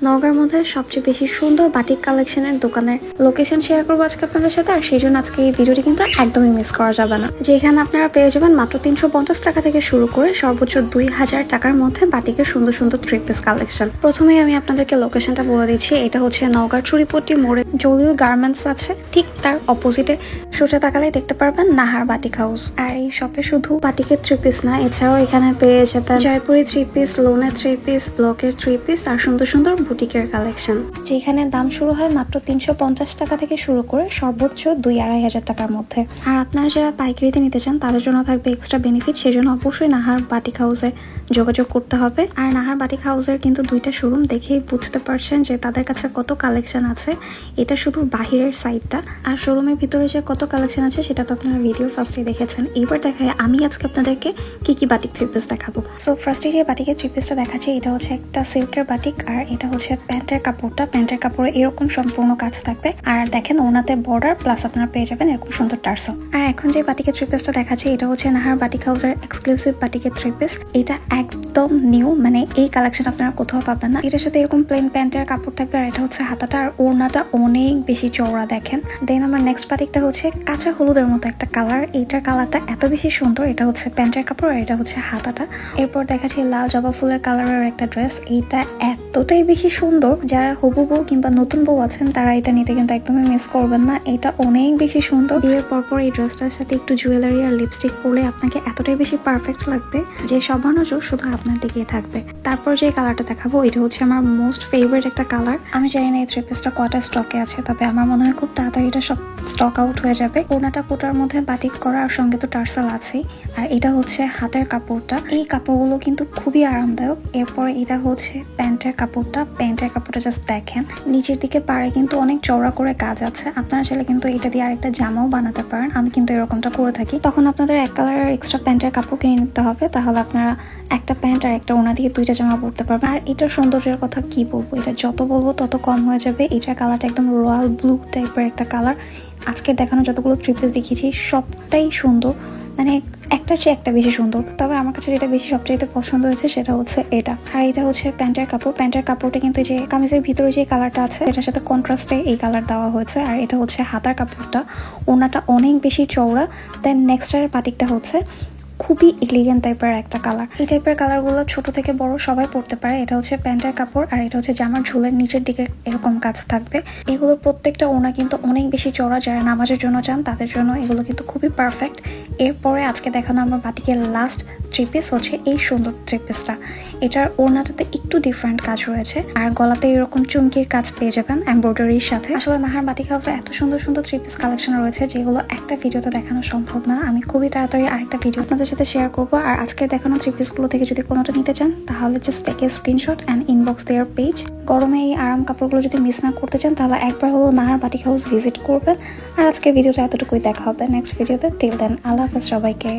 নওগাঁর মধ্যে সবচেয়ে বেশি সুন্দর বাটিক কালেকশনের দোকানের লোকেশন শেয়ার করবো আজকে আপনাদের সাথে। আর সেই জন্য আজকে এই ভিডিওটি কিন্তু একদমই মিস করা যাবে না। যেখানে আপনারা পেয়ে যাবেন মাত্র 350 টাকা থেকে শুরু করে সর্বোচ্চ 2000 টাকার মধ্যে বাটিকের সুন্দর সুন্দর 3 পিস কালেকশন। প্রথমেই আমি আপনাদেরকে লোকেশনটা বলে দিচ্ছি। এটা হচ্ছে নওগাঁর চুরিপট্টি মোড়ে জলিল গার্মেন্টস আছে, ঠিক তার অপোজিটে সোজা তাকালেই দেখতে পারবেন নাহার বাটিক হাউস। আর এই শপে শুধু বাটিকের 3 পিস না, এছাড়াও এখানে পেয়ে যাবেন জয়পুরি 3 পিস, লোনের 3 পিস, ব্লকের 3 পিস আর সুন্দর সুন্দর বুটিকের কালেকশন, যেখানে দাম শুরু হয় মাত্র 350 টাকা থেকে শুরু করে সর্বোচ্চ 2-2,500 টাকার মধ্যে। আর আপনারা যারা পাইকারিতে নিতে চান তাদের জন্য থাকবে এক্সট্রা বেনিফিট, সেই জন্য অবশ্যই নাহার বাটিক হাউসে যোগাযোগ করতে হবে। আর নাহার বাটিক হাউসের কিন্তু 2টা শোরুম, দেখেই বুঝতে পারছেন যে তাদের কাছে কত কালেকশন আছে। এটা শুধু বাহিরের সাইডটা, আর শোরুমের ভিতরে যে কত কালেকশন আছে সেটা তো আপনারা ভিডিও ফার্স্টে দেখেছেন। এবার দেখায় আমি আজকে আপনাদেরকে কি কি বাটিক 3 পিস দেখাবো। সো ফার্স্টে যে বাটিকের 3 পিসটা দেখাচ্ছি, এটা হচ্ছে একটা সিল্কের বাটিক, আর এটা হচ্ছে প্যান্টের কাপড়টা। প্যান্টের কাপড়ে এরকম সম্পূর্ণ কাজ থাকবে, আর দেখেন ওনাতে বর্ডার প্লাস আপনারা পেয়ে যাবেন এরকম সুন্দর টার্সেল। আর এখন যে বাটিকের 3 পিসটা দেখাচ্ছি, এটা হচ্ছে নাহার বাটিক হাউসের এক্সক্লুসিভ বাটিকের 3 পিস। এটা একদম নিউ, মানে এই কালেকশন আপনারা কোথাও পাবেন না। এটার সাথে এরকম প্লেন প্যান্টের কাপড় থাকবে, আর এটা হচ্ছে হাতাটা, আর ওড়নাটা অনেক বেশি চওড়া দেখেন। দেন আমার নেক্সট বাটিকটা হচ্ছে কাঁচা হলুদের মতো একটা কালার। এইটার কালারটা এত বেশি সুন্দর। এটা হচ্ছে প্যান্টের কাপড় আর এটা হচ্ছে হাতাটা। এরপর দেখাচ্ছি লাল জবা ফুলের কালারের একটা ড্রেস। এইটা এতটাই বেশি সুন্দর, যারা হবু বউ কিংবা নতুন বউ আছেন তারা এটা নিতে কিন্তু একদমই মিস করবেন না। এটা অনেক বেশি সুন্দর। বিয়ের পরপর এই ড্রেসটার সাথে একটু জুয়েলারি আর লিপস্টিক পরলে আপনাকে এতটাই বেশি পারফেক্ট লাগবে যে সবার নজর শুধু আপনার দিকেই থাকবে। তারপর যে কালারটা দেখাবো, এটা হচ্ছে আমার মোস্ট ফেভারিট একটা কালার। আমি জানি না এই 3 পিসটা কটা স্টকে আছে, তবে আমার মনে হয় খুব তাড়াতাড়ি এটা সব স্টক আউট হয়ে যাবে। ওনাটা কোটার মধ্যে বাটিক করা, আর সঙ্গে তো টার্সেল আছেই। আর এটা হচ্ছে হাতের কাপড়টা। এই কাপড়গুলো কিন্তু খুবই আরামদায়ক। এরপরে এটা হচ্ছে প্যান্টের কাপড়টা। প্যান্টের কাপড়টা জাস্ট দেখেন, নিচের দিকে পাড়ে কিন্তু অনেক চওড়া করে কাজ আছে। আপনারা চাইলে কিন্তু এটা দিয়ে আরেকটা জামাও বানাতে পারেন। আমি কিন্তু এরকমটা করে থাকি। তখন আপনাদের এক কালারের এক্সট্রা প্যান্টের কাপড় কিনে নিতে হবে, তাহলে আপনারা একটা প্যান্ট আর একটা ওনা দিয়ে 2টা জামা পরতে পারবেন। আর এটার সৌন্দর্যের কথা কি বলবো, এটা যত বলবো তত কম হয়ে যাবে। এটার কালারটা একদম রয়্যাল ব্লু টাইপের একটা কালার। আজকে দেখানো যতগুলো 3 পিস দেখিয়েছি সবটাই সুন্দর, মানে একটার চেয়ে একটা বেশি সুন্দর। তবে আমার কাছে যেটা বেশি সবচাইতে পছন্দ হয়েছে সেটা হচ্ছে এটা। আর এটা হচ্ছে প্যান্টের কাপড়। প্যান্টের কাপড়টা কিন্তু যে কামিজের ভিতরে যে কালারটা আছে এটার সাথে কন্ট্রাস্টে এই কালার দেওয়া হয়েছে। আর এটা হচ্ছে হাতার কাপড়টা। ওনাটা অনেক বেশি চওড়া। দেন নেক্সটের বাটিকটা হচ্ছে খুবই এলিগেন্ট টাইপের একটা কালার। এই টাইপের কালারগুলো ছোট থেকে বড় সবাই পরতে পারে। এটা হচ্ছে প্যান্টের কাপড়, আর এটা হচ্ছে জামার ঝুলের নিচের দিকে এরকম কাজ থাকবে। এগুলোর প্রত্যেকটা ওনা কিন্তু অনেক বেশি চওড়া। যারা নামাজের জন্য চান তাদের জন্য এগুলো কিন্তু খুবই পারফেক্ট। এরপরে আজকে দেখানো আমার বাটিকের লাস্ট 3 পিস হচ্ছে এই সুন্দর 3 পিসটা। এটার ওড়নাটাতে একটু ডিফারেন্ট কাজ রয়েছে, আর গলাতে এরকম চুমকির কাজ পেয়ে যাবেন এমব্রয়ডারির সাথে। আসলে নাহার বাটিক হাউসে এত সুন্দর সুন্দর 3 পিস কালেকশন রয়েছে যেগুলো একটা ভিডিওতে দেখানো সম্ভব না। আমি খুবই তাড়াতাড়ি আরেকটা ভিডিও আপনাদের সাথে শেয়ার করবো। আর আজকের দেখানো 3 পিসগুলো থেকে যদি কোনোটা নিতে চান তাহলে just take a screenshot and inbox their page. গরমে এই আরাম কাপড়গুলো যদি মিস না করতে চান তাহলে একবার হলো নাহার বাটিক হাউস ভিজিট করবেন। আর আজকের ভিডিওটা এতটুকুই, দেখা হবে নেক্সট ভিডিওতে। টিল দেন আল্লাহ হাফেজ সবাইকে।